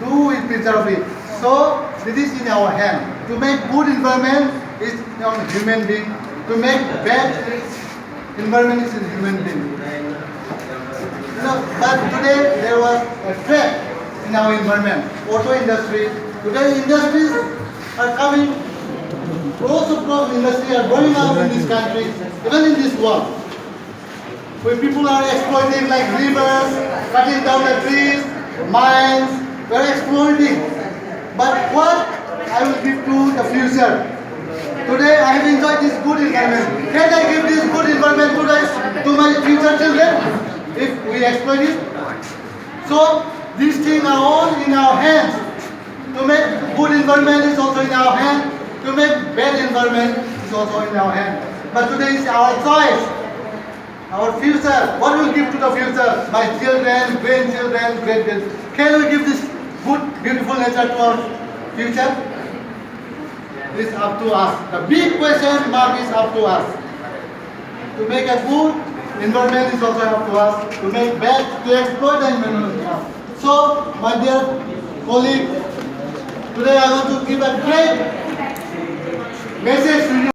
do we preserve it? So this is in our hand. To make good environment is on human being. To make bad environment is in human being. But today there was a threat in our environment. Auto industry. Today industries are coming. Lots of industry are growing up in this country, even in this world. Where people are exploiting like rivers, cutting down the trees, mines, they are exploiting. But what I will give to the future? Today I have enjoyed this good environment. Can I give this good environment to my future children if we exploit it? So these things are all in our hands. To make good environment is also in our hands. To make bad environment is also in our hands. But today is our choice. Our future, what will give to the future? My children, grandchildren, great-grandchildren. Can we give this good, beautiful nature to our future? It's up to us. The big question mark is up to us. To make a good environment is also up to us. To make bad, to exploit the environment is up to us. So, my dear colleague, today I want to give a great message to you.